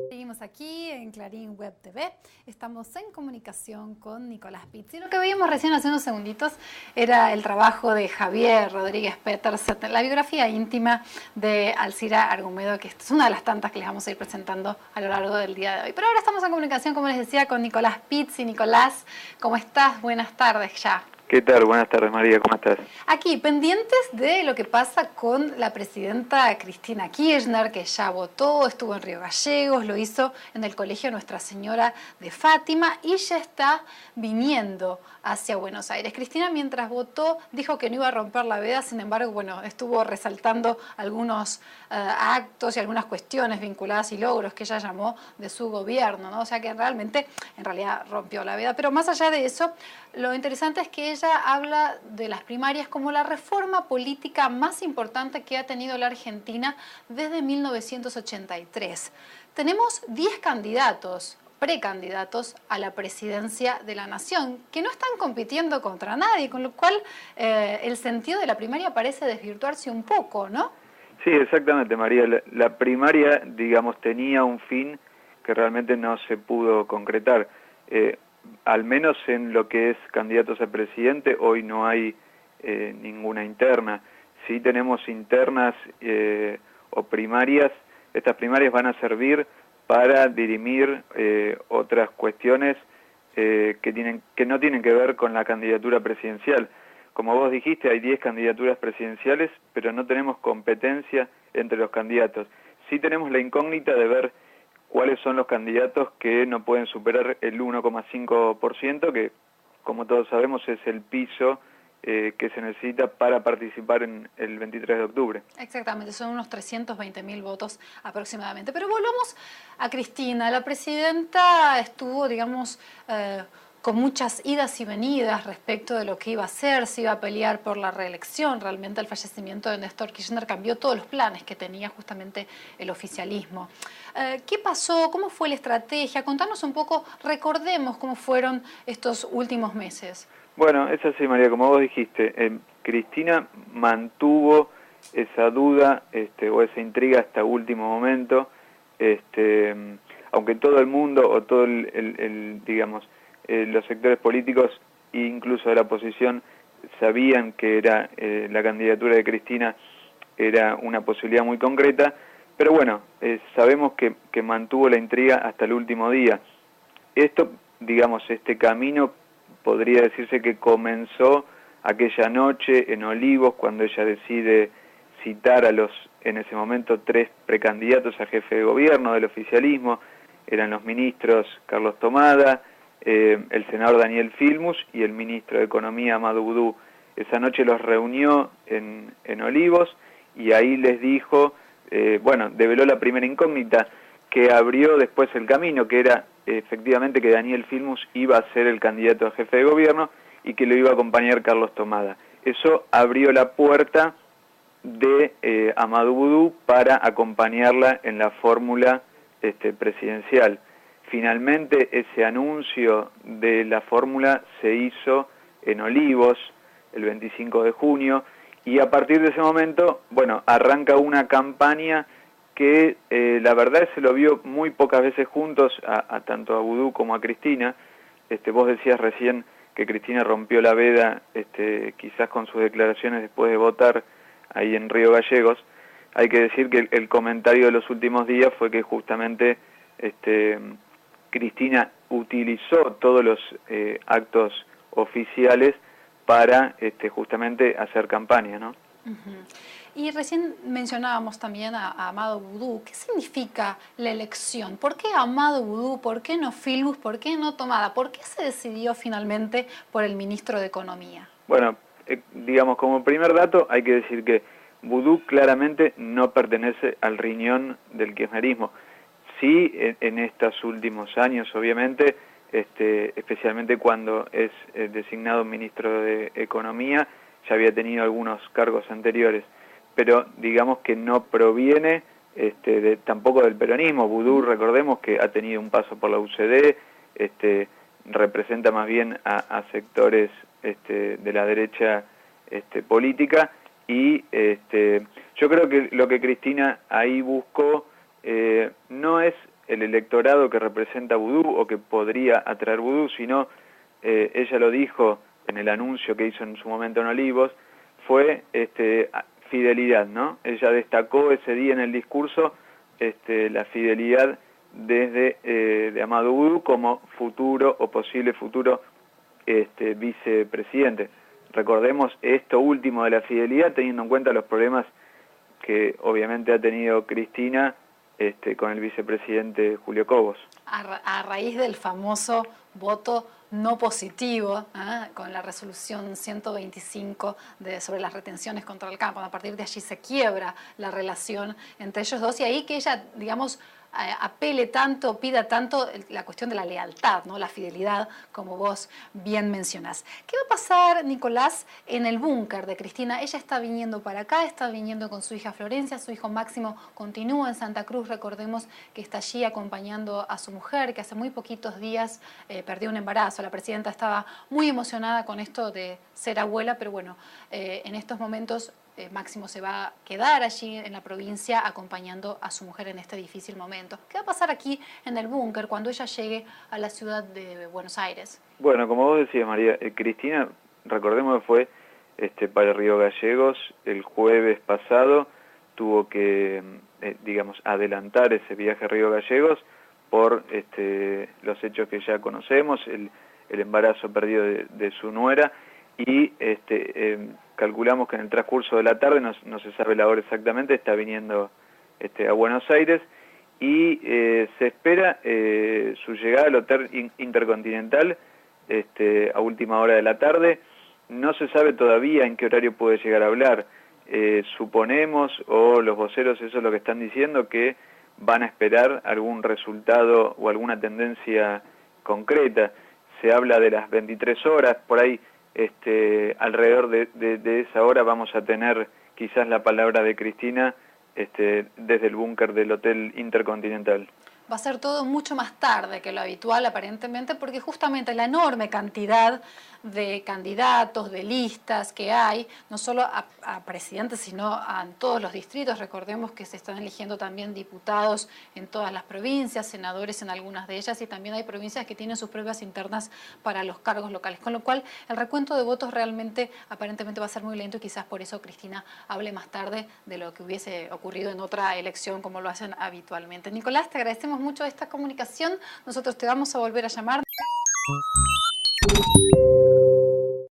Seguimos aquí en Clarín Web TV. Estamos en comunicación con Nicolás Pizzi. Lo que veíamos recién hace unos segunditos era el trabajo de Javier Rodríguez Petersen, la biografía íntima de Alcira Argumedo, que es una de las tantas que les vamos a ir presentando a lo largo del día de hoy. Pero ahora estamos en comunicación, como les decía, con Nicolás Pizzi. Nicolás, ¿cómo estás? Buenas tardes ya. ¿Qué tal? Buenas tardes, María, ¿cómo estás? Aquí, pendientes de lo que pasa con la presidenta Cristina Kirchner, que ya votó, estuvo en Río Gallegos, lo hizo en el Colegio Nuestra Señora de Fátima y ya está viniendo hacia Buenos Aires. Cristina, mientras votó, dijo que no iba a romper la veda, sin embargo, bueno, estuvo resaltando algunos actos y algunas cuestiones vinculadas y logros que ella llamó de su gobierno, ¿no? O sea que en realidad rompió la veda. Pero más allá de eso, lo interesante es que ella habla de las primarias como la reforma política más importante que ha tenido la Argentina desde 1983. Tenemos 10 candidatos, precandidatos a la presidencia de la nación, que no están compitiendo contra nadie, con lo cual el sentido de la primaria parece desvirtuarse un poco, ¿no? Sí, exactamente, María. La primaria, digamos, tenía un fin que realmente no se pudo concretar. Al menos en lo que es candidatos a presidente, hoy no hay ninguna interna. Sí tenemos internas o primarias. Estas primarias van a servir para dirimir otras cuestiones que no tienen que ver con la candidatura presidencial. Como vos dijiste, hay 10 candidaturas presidenciales, pero no tenemos competencia entre los candidatos. Sí tenemos la incógnita de ver cuáles son los candidatos que no pueden superar el 1,5%, que como todos sabemos es el piso que se necesita para participar en el 23 de octubre. Exactamente, son unos 320.000 votos aproximadamente. Pero volvamos a Cristina. La presidenta estuvo, digamos, con muchas idas y venidas respecto de lo que iba a hacer, si iba a pelear por la reelección. Realmente el fallecimiento de Néstor Kirchner cambió todos los planes que tenía justamente el oficialismo. ¿Qué pasó? ¿Cómo fue la estrategia? Contanos un poco, recordemos cómo fueron estos últimos meses. Bueno, es así, María, como vos dijiste, Cristina mantuvo esa duda o esa intriga hasta último momento, aunque todo el mundo o todo digamos, los sectores políticos, incluso de la oposición, sabían que era la candidatura de Cristina era una posibilidad muy concreta, pero bueno, sabemos que mantuvo la intriga hasta el último día. Esto, digamos, este camino podría decirse que comenzó aquella noche en Olivos, cuando ella decide citar a los, en ese momento, 3 precandidatos a jefe de gobierno del oficialismo. Eran los ministros Carlos Tomada, el senador Daniel Filmus y el ministro de Economía Amadou Boudou. Esa noche los reunió en Olivos y ahí les dijo, bueno, develó la primera incógnita que abrió después el camino, que era efectivamente que Daniel Filmus iba a ser el candidato a jefe de gobierno y que lo iba a acompañar Carlos Tomada. Eso abrió la puerta de Amadou Boudou para acompañarla en la fórmula presidencial. Finalmente ese anuncio de la fórmula se hizo en Olivos el 25 de junio y a partir de ese momento, bueno, arranca una campaña que la verdad se lo vio muy pocas veces juntos a tanto a Boudou como a Cristina. Vos decías recién que Cristina rompió la veda quizás con sus declaraciones después de votar ahí en Río Gallegos. Hay que decir que el comentario de los últimos días fue que justamente Cristina utilizó todos los actos oficiales para justamente hacer campaña, ¿no? Uh-huh. Y recién mencionábamos también a Amadou Boudou. ¿Qué significa la elección? ¿Por qué Amadou Boudou? ¿Por qué no Filmus? ¿Por qué no Tomada? ¿Por qué se decidió finalmente por el ministro de Economía? Bueno, digamos, como primer dato hay que decir que Boudou claramente no pertenece al riñón del kirchnerismo. Sí, en estos últimos años, obviamente, especialmente cuando es designado ministro de Economía, ya había tenido algunos cargos anteriores, pero digamos que no proviene tampoco del peronismo. Boudou, recordemos que ha tenido un paso por la UCD, representa más bien a sectores de la derecha política y yo creo que lo que Cristina ahí buscó no es el electorado que representa Vudú o que podría atraer Vudú, sino, ella lo dijo en el anuncio que hizo en su momento en Olivos, fue fidelidad, ¿no? Ella destacó ese día en el discurso la fidelidad desde de Amadou Vudú como futuro o posible futuro vicepresidente. Recordemos esto último de la fidelidad, teniendo en cuenta los problemas que obviamente ha tenido Cristina con el vicepresidente Julio Cobos. A raíz del famoso voto no positivo, con la resolución 125 sobre las retenciones contra el campo, a partir de allí se quiebra la relación entre ellos dos y ahí que ella, digamos, apele tanto, pida tanto la cuestión de la lealtad, ¿no? La fidelidad, como vos bien mencionás. ¿Qué va a pasar, Nicolás, en el búnker de Cristina? Ella está viniendo para acá, está viniendo con su hija Florencia, su hijo Máximo continúa en Santa Cruz, recordemos que está allí acompañando a su mujer, que hace muy poquitos días perdió un embarazo. La presidenta estaba muy emocionada con esto de ser abuela, pero bueno, en estos momentos Máximo se va a quedar allí en la provincia acompañando a su mujer en este difícil momento. ¿Qué va a pasar aquí en el búnker cuando ella llegue a la ciudad de Buenos Aires? Bueno, como vos decías, María, Cristina, recordemos que fue para Río Gallegos el jueves pasado, tuvo que, digamos, adelantar ese viaje a Río Gallegos por los hechos que ya conocemos, el embarazo perdido de su nuera, y calculamos que en el transcurso de la tarde, no se sabe la hora exactamente, está viniendo a Buenos Aires, y se espera su llegada al Hotel Intercontinental a última hora de la tarde. No se sabe todavía en qué horario puede llegar a hablar. Suponemos, o los voceros eso es lo que están diciendo, que van a esperar algún resultado o alguna tendencia concreta. Se habla de las 23 horas, por ahí alrededor de esa hora vamos a tener quizás la palabra de Cristina desde el búnker del Hotel Intercontinental. Va a ser todo mucho más tarde que lo habitual aparentemente, porque justamente la enorme cantidad de candidatos, de listas que hay, no solo a presidentes, sino a todos los distritos. Recordemos que se están eligiendo también diputados en todas las provincias, senadores en algunas de ellas, y también hay provincias que tienen sus pruebas internas para los cargos locales, con lo cual el recuento de votos realmente aparentemente va a ser muy lento y quizás por eso Cristina hable más tarde de lo que hubiese ocurrido en otra elección como lo hacen habitualmente. Nicolás, te agradecemos mucho esta comunicación, nosotros te vamos a volver a llamar.